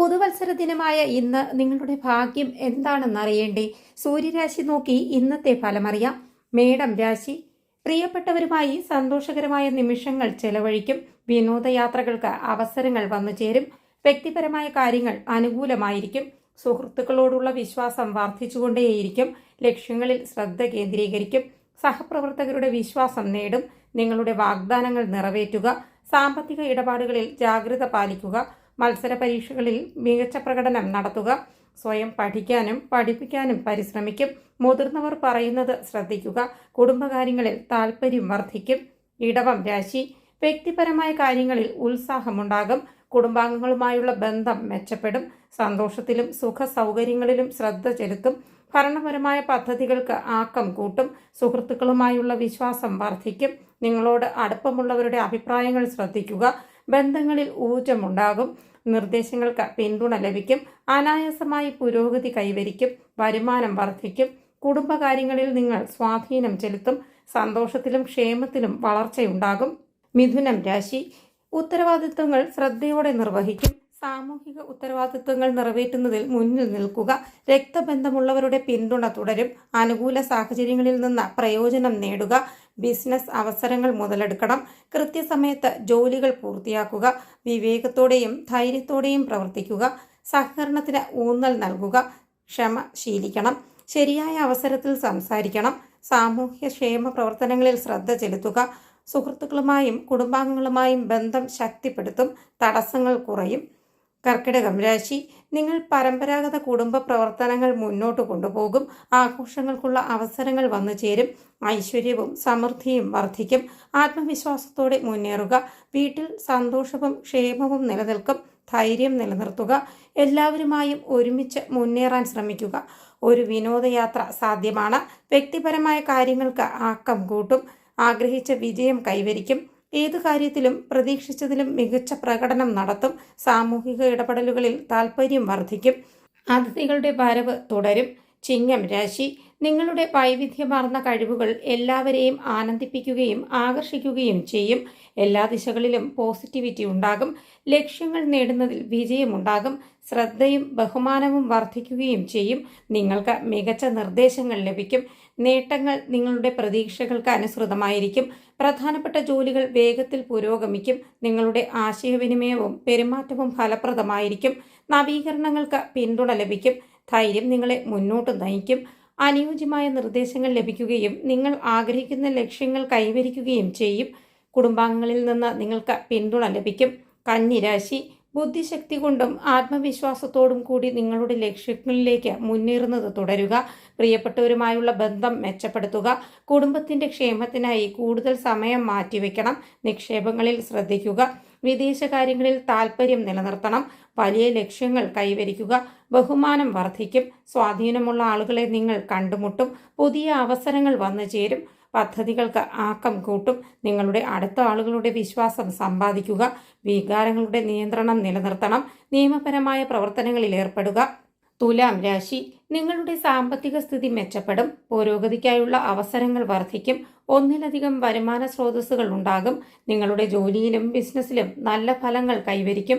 പുതുവത്സര ദിനമായ ഇന്ന് നിങ്ങളുടെ ഭാഗ്യം എന്താണെന്നറിയേണ്ടേ? സൂര്യരാശി നോക്കി ഇന്നത്തെ ഫലമറിയാം. മേടം രാശി. പ്രിയപ്പെട്ടവരുമായി സന്തോഷകരമായ നിമിഷങ്ങൾ ചെലവഴിക്കും. വിനോദയാത്രകൾക്ക് അവസരങ്ങൾ വന്നു ചേരും. വ്യക്തിപരമായ കാര്യങ്ങൾ അനുകൂലമായിരിക്കും. സുഹൃത്തുക്കളോടുള്ള വിശ്വാസം വർദ്ധിച്ചുകൊണ്ടേയിരിക്കും. ലക്ഷ്യങ്ങളിൽ ശ്രദ്ധ കേന്ദ്രീകരിക്കും. സഹപ്രവർത്തകരുടെ വിശ്വാസം നേടും. നിങ്ങളുടെ വാഗ്ദാനങ്ങൾ നിറവേറ്റുക. സാമ്പത്തിക ഇടപാടുകളിൽ ജാഗ്രത പാലിക്കുക. മത്സര പരീക്ഷകളിൽ മികച്ച പ്രകടനം നടത്തുക. സ്വയം പഠിക്കാനും പഠിപ്പിക്കാനും പരിശ്രമിക്കും. മുതിർന്നവർ പറയുന്നത് ശ്രദ്ധിക്കുക. കുടുംബകാര്യങ്ങളിൽ താൽപ്പര്യം വർദ്ധിക്കും. ഇടവം രാശി. വ്യക്തിപരമായ കാര്യങ്ങളിൽ ഉത്സാഹമുണ്ടാകും. കുടുംബാംഗങ്ങളുമായുള്ള ബന്ധം മെച്ചപ്പെടും. സന്തോഷത്തിലും സുഖ സൗകര്യങ്ങളിലും ശ്രദ്ധ ചെലുത്തും. ഭരണപരമായ പദ്ധതികൾക്ക് ആക്കം കൂട്ടും. സുഹൃത്തുക്കളുമായുള്ള വിശ്വാസം വർദ്ധിക്കും. നിങ്ങളോട് അടുപ്പമുള്ളവരുടെ അഭിപ്രായങ്ങൾ ശ്രദ്ധിക്കുക. ബന്ധങ്ങളിൽ ഊർജമുണ്ടാകും. നിർദ്ദേശങ്ങൾക്ക് പിന്തുണ ലഭിക്കും. അനായാസമായി പുരോഗതി കൈവരിക്കും. വരുമാനം വർദ്ധിക്കും. കുടുംബകാര്യങ്ങളിൽ നിങ്ങൾ സ്വാധീനം ചെലുത്തും. സന്തോഷത്തിലും ക്ഷേമത്തിലും വളർച്ചയുണ്ടാകും. മിഥുനം രാശി. ഉത്തരവാദിത്വങ്ങൾ ശ്രദ്ധയോടെ നിർവഹിക്കും. സാമൂഹിക ഉത്തരവാദിത്വങ്ങൾ നിറവേറ്റുന്നതിൽ മുന്നിൽ നിൽക്കുക. രക്തബന്ധമുള്ളവരുടെ പിന്തുണ തുടരും. അനുകൂല സാഹചര്യങ്ങളിൽ നിന്ന് പ്രയോജനം നേടുക. ബിസിനസ് അവസരങ്ങൾ മുതലെടുക്കണം. കൃത്യസമയത്ത് ജോലികൾ പൂർത്തിയാക്കുക. വിവേകത്തോടെയും ധൈര്യത്തോടെയും പ്രവർത്തിക്കുക. സഹകരണത്തിന് ഊന്നൽ നൽകുക. ക്ഷമ ശീലിക്കണം. ശരിയായ അവസരത്തിൽ സംസാരിക്കണം. സാമൂഹ്യ ക്ഷേമ പ്രവർത്തനങ്ങളിൽ ശ്രദ്ധ ചെലുത്തുക. സുഹൃത്തുക്കളുമായും കുടുംബാംഗങ്ങളുമായും ബന്ധം ശക്തിപ്പെടുത്തും. തടസ്സങ്ങൾ കുറയും. കർക്കിടകം രാശി. നിങ്ങൾ പരമ്പരാഗത കുടുംബ പ്രവർത്തനങ്ങൾ മുന്നോട്ട് കൊണ്ടുപോകും. ആഘോഷങ്ങൾക്കുള്ള അവസരങ്ങൾ വന്നു ചേരും. ഐശ്വര്യവും സമൃദ്ധിയും വർദ്ധിക്കും. ആത്മവിശ്വാസത്തോടെ മുന്നേറുക. വീട്ടിൽ സന്തോഷവും ക്ഷേമവും നിലനിൽക്കും. ധൈര്യം നിലനിർത്തുക. എല്ലാവരുമായും ഒരുമിച്ച് മുന്നേറാൻ ശ്രമിക്കുക. ഒരു വിനോദയാത്ര സാധ്യമാണ്. വ്യക്തിപരമായ കാര്യങ്ങൾക്ക് ആക്കം കൂട്ടും. ആഗ്രഹിച്ച വിജയം കൈവരിക്കും. ഏതു കാര്യത്തിലും പ്രതീക്ഷിച്ചതിലും മികച്ച പ്രകടനം നടത്തും. സാമൂഹിക ഇടപെടലുകളിൽ താൽപ്പര്യം വർദ്ധിക്കും. അതിഥികളുടെ വരവ് തുടരും. ചിങ്ങം രാശി. നിങ്ങളുടെ വൈവിധ്യമാർന്ന കഴിവുകൾ എല്ലാവരെയും ആനന്ദിപ്പിക്കുകയും ആകർഷിക്കുകയും ചെയ്യും. എല്ലാ ദിശകളിലും പോസിറ്റിവിറ്റി ഉണ്ടാകും. ലക്ഷ്യങ്ങൾ നേടുന്നതിൽ വിജയമുണ്ടാകും. ശ്രദ്ധയും ബഹുമാനവും വർദ്ധിക്കുകയും ചെയ്യും. നിങ്ങൾക്ക് മികച്ച നിർദ്ദേശങ്ങൾ ലഭിക്കും. നേട്ടങ്ങൾ നിങ്ങളുടെ പ്രതീക്ഷകൾക്ക് അനുസൃതമായിരിക്കും. പ്രധാനപ്പെട്ട ജോലികൾ വേഗത്തിൽ പുരോഗമിക്കും. നിങ്ങളുടെ ആശയവിനിമയവും പെരുമാറ്റവും ഫലപ്രദമായിരിക്കും. നവീകരണങ്ങൾക്ക് പിന്തുണ ലഭിക്കും. ധൈര്യം നിങ്ങളെ മുന്നോട്ട് നയിക്കും. അനുയോജ്യമായ നിർദ്ദേശങ്ങൾ ലഭിക്കുകയും നിങ്ങൾ ആഗ്രഹിക്കുന്ന ലക്ഷ്യങ്ങൾ കൈവരിക്കുകയും ചെയ്യും. കുടുംബാംഗങ്ങളിൽ നിന്ന് നിങ്ങൾക്ക് പിന്തുണ ലഭിക്കും. കന്നി രാശി. ബുദ്ധിശക്തി കൊണ്ടും ആത്മവിശ്വാസത്തോടും കൂടി നിങ്ങളുടെ ലക്ഷ്യങ്ങളിലേക്ക് മുന്നേറുന്നത് തുടരുക. പ്രിയപ്പെട്ടവരുമായുള്ള ബന്ധം മെച്ചപ്പെടുത്തുക. കുടുംബത്തിന്റെ ക്ഷേമത്തിനായി കൂടുതൽ സമയം മാറ്റിവെക്കണം. നിക്ഷേപങ്ങളിൽ ശ്രദ്ധിക്കുക. വിദേശകാര്യങ്ങളിൽ താൽപ്പര്യം നിലനിർത്തണം. വലിയ ലക്ഷ്യങ്ങൾ കൈവരിക്കുക. ബഹുമാനം വർദ്ധിക്കും. സ്വാധീനമുള്ള ആളുകളെ നിങ്ങൾ കണ്ടുമുട്ടും. പുതിയ അവസരങ്ങൾ വന്നു ചേരും. പദ്ധതികൾക്ക് ആക്കം കൂട്ടും. നിങ്ങളുടെ അടുത്ത ആളുകളുടെ വിശ്വാസം സമ്പാദിക്കുക. വികാരങ്ങളുടെ നിയന്ത്രണം നിലനിർത്തണം. നിയമപരമായ പ്രവർത്തനങ്ങളിൽ ഏർപ്പെടുക. തുലാം രാശി. നിങ്ങളുടെ സാമ്പത്തിക സ്ഥിതി മെച്ചപ്പെടും. പുരോഗതിക്കായുള്ള അവസരങ്ങൾ വർദ്ധിക്കും. ഒന്നിലധികം വരുമാന സ്രോതസ്സുകൾ ഉണ്ടാകും. നിങ്ങളുടെ ജോലിയിലും ബിസിനസ്സിലും നല്ല ഫലങ്ങൾ കൈവരിക്കും.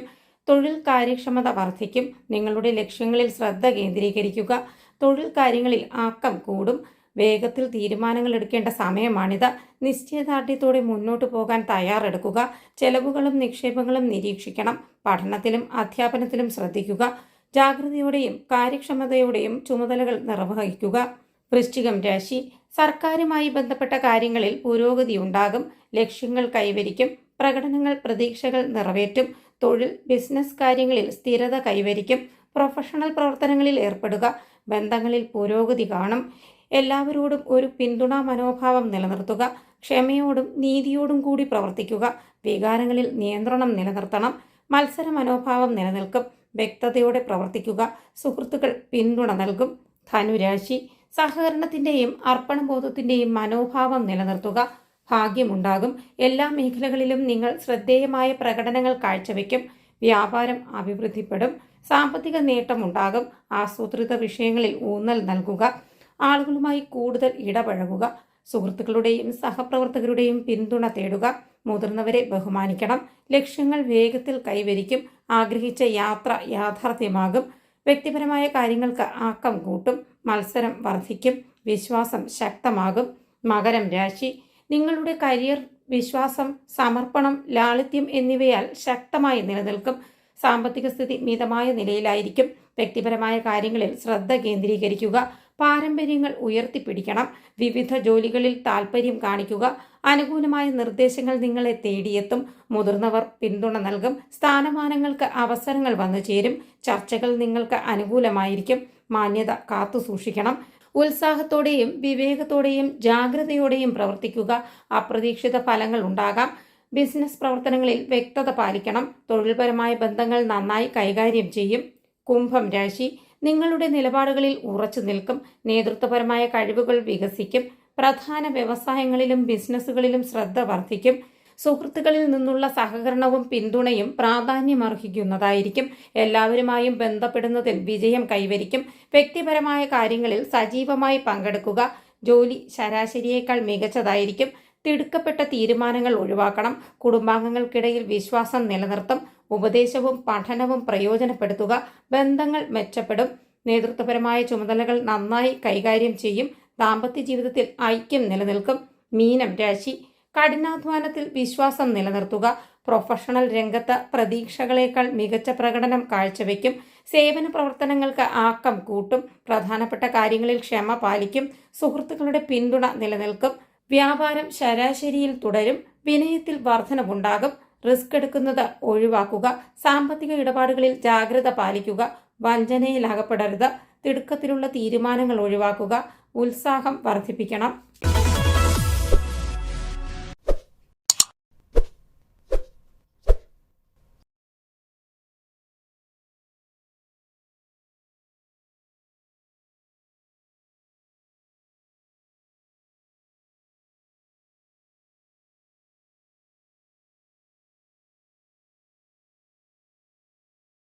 തൊഴിൽ കാര്യക്ഷമത വർദ്ധിക്കും. നിങ്ങളുടെ ലക്ഷ്യങ്ങളിൽ ശ്രദ്ധ കേന്ദ്രീകരിക്കുക. തൊഴിൽ കാര്യങ്ങളിൽ ആക്കം കൂടും. വേഗത്തിൽ തീരുമാനങ്ങൾ എടുക്കേണ്ട സമയമാണിത്. നിശ്ചയദാർഢ്യത്തോടെ മുന്നോട്ടു പോകാൻ തയ്യാറെടുക്കുക. ചെലവുകളും നിക്ഷേപങ്ങളും നിരീക്ഷിക്കണം. പഠനത്തിലും അധ്യാപനത്തിലും ശ്രദ്ധിക്കുക. ജാഗ്രതയോടെയും കാര്യക്ഷമതയോടെയും ചുമതലകൾ നിർവഹിക്കുക. വൃശ്ചികം രാശി. സർക്കാരുമായി ബന്ധപ്പെട്ട കാര്യങ്ങളിൽ പുരോഗതി ഉണ്ടാകും. ലക്ഷ്യങ്ങൾ കൈവരിക്കും. പ്രകടനങ്ങൾ പ്രതീക്ഷകൾ നിറവേറ്റും. തൊഴിൽ ബിസിനസ് കാര്യങ്ങളിൽ സ്ഥിരത കൈവരിക്കും. പ്രൊഫഷണൽ പ്രവർത്തനങ്ങളിൽ ഏർപ്പെടുക. ബന്ധങ്ങളിൽ പുരോഗതി കാണും. എല്ലാവരോടും ഒരു പിന്തുണാ മനോഭാവം നിലനിർത്തുക. ക്ഷമയോടും നീതിയോടും കൂടി പ്രവർത്തിക്കുക. വികാരങ്ങളിൽ നിയന്ത്രണം നിലനിർത്തണം. മത്സര മനോഭാവം നിലനിൽക്കും. വ്യക്തതയോടെ പ്രവർത്തിക്കുക. സുഹൃത്തുക്കൾ പിന്തുണ നൽകും. ധനുരാശി. സഹകരണത്തിന്റെയും അർപ്പണബോധത്തിന്റെയും മനോഭാവം നിലനിർത്തുക. ഭാഗ്യമുണ്ടാകും. എല്ലാ മേഖലകളിലും നിങ്ങൾ ശ്രദ്ധേയമായ പ്രകടനങ്ങൾ കാഴ്ചവെക്കും. വ്യാപാരം അഭിവൃദ്ധിപ്പെടും. സാമ്പത്തിക നേട്ടമുണ്ടാകും. ആസൂത്രിത വിഷയങ്ങളിൽ ഊന്നൽ നൽകുക. ആളുകളുമായി കൂടുതൽ ഇടപഴകുക. സുഹൃത്തുക്കളുടെയും സഹപ്രവർത്തകരുടെയും പിന്തുണ തേടുക. മുതിർന്നവരെ ബഹുമാനിക്കണം. ലക്ഷ്യങ്ങൾ വേഗത്തിൽ കൈവരിക്കും. ആഗ്രഹിച്ച യാത്ര യാഥാർത്ഥ്യമാകും. വ്യക്തിപരമായ കാര്യങ്ങൾക്ക് ആക്കം കൂട്ടും. മത്സരം വർദ്ധിക്കും. വിശ്വാസം ശക്തമാകും. മകരം രാശി, നിങ്ങളുടെ കരിയർ വിശ്വാസം, സമർപ്പണം, ലാളിത്യം എന്നിവയാൽ ശക്തമായി നിലനിൽക്കും. സാമ്പത്തിക സ്ഥിതി മിതമായ നിലയിലായിരിക്കും. വ്യക്തിപരമായ കാര്യങ്ങളിൽ ശ്രദ്ധ കേന്ദ്രീകരിക്കുക. പാരമ്പര്യങ്ങൾ ഉയർത്തിപ്പിടിക്കണം. വിവിധ ജോലികളിൽ താൽപ്പര്യം കാണിക്കുക. അനുകൂലമായ നിർദ്ദേശങ്ങൾ നിങ്ങളെ തേടിയെത്തും. മുതിർന്നവർ പിന്തുണ നൽകും. സ്ഥാനമാനങ്ങൾക്ക് അവസരങ്ങൾ വന്നു ചേരും. ചർച്ചകൾ നിങ്ങൾക്ക് അനുകൂലമായിരിക്കും. മാന്യത കാത്തു സൂക്ഷിക്കണം. ഉത്സാഹത്തോടെയും വിവേകത്തോടെയും ജാഗ്രതയോടെയും പ്രവർത്തിക്കുക. അപ്രതീക്ഷിത ഫലങ്ങൾ ഉണ്ടാകാം. ബിസിനസ് പ്രവർത്തനങ്ങളിൽ വ്യക്തത പാലിക്കണം. തൊഴിൽപരമായ ബന്ധങ്ങൾ നന്നായി കൈകാര്യം ചെയ്യും. കുംഭം രാശി, നിങ്ങളുടെ നിലപാടുകളിൽ ഉറച്ചു നിൽക്കും. നേതൃത്വപരമായ കഴിവുകൾ വികസിക്കും. പ്രധാന വ്യവസായങ്ങളിലും ബിസിനസ്സുകളിലും ശ്രദ്ധ വർദ്ധിക്കും. സുഹൃത്തുക്കളിൽ നിന്നുള്ള സഹകരണവും പിന്തുണയും പ്രാധാന്യമർഹിക്കുന്നതായിരിക്കും. എല്ലാവരുമായും ബന്ധപ്പെടുന്നതിൽ വിജയം കൈവരിക്കും. വ്യക്തിപരമായ കാര്യങ്ങളിൽ സജീവമായി പങ്കെടുക്കുക. ജോലി ശരാശരിയേക്കാൾ മികച്ചതായിരിക്കും. തിടുക്കപ്പെട്ട തീരുമാനങ്ങൾ ഒഴിവാക്കണം. കുടുംബാംഗങ്ങൾക്കിടയിൽ വിശ്വാസം നിലനിർത്തും. ഉപദേശവും പഠനവും പ്രയോജനപ്പെടുത്തുക. ബന്ധങ്ങൾ മെച്ചപ്പെടും. നേതൃത്വപരമായ ചുമതലകൾ നന്നായി കൈകാര്യം ചെയ്യും. ദാമ്പത്യ ജീവിതത്തിൽ ഐക്യം നിലനിൽക്കും. മീനം രാശി, കഠിനാധ്വാനത്തിൽ വിശ്വാസം നിലനിർത്തുക. പ്രൊഫഷണൽ രംഗത്ത് പ്രതീക്ഷകളേക്കാൾ മികച്ച പ്രകടനം കാഴ്ചവെക്കും. സേവന പ്രവർത്തനങ്ങൾക്ക് ആക്കം കൂട്ടും. പ്രധാനപ്പെട്ട കാര്യങ്ങളിൽ ക്ഷമ പാലിക്കും. സുഹൃത്തുക്കളുടെ പിന്തുണ നിലനിൽക്കും. വ്യാപാരം ശരാശരിയിൽ തുടരും. വിനയത്തിൽ വർധനവുണ്ടാകും. റിസ്ക് എടുക്കുന്നത് ഒഴിവാക്കുക. സാമ്പത്തിക ഇടപാടുകളിൽ ജാഗ്രത പാലിക്കുക. വഞ്ചനയിൽ അകപ്പെടരുത്. തിടുക്കത്തിലുള്ള തീരുമാനങ്ങൾ ഒഴിവാക്കുക. ഉത്സാഹം വർദ്ധിപ്പിക്കണം.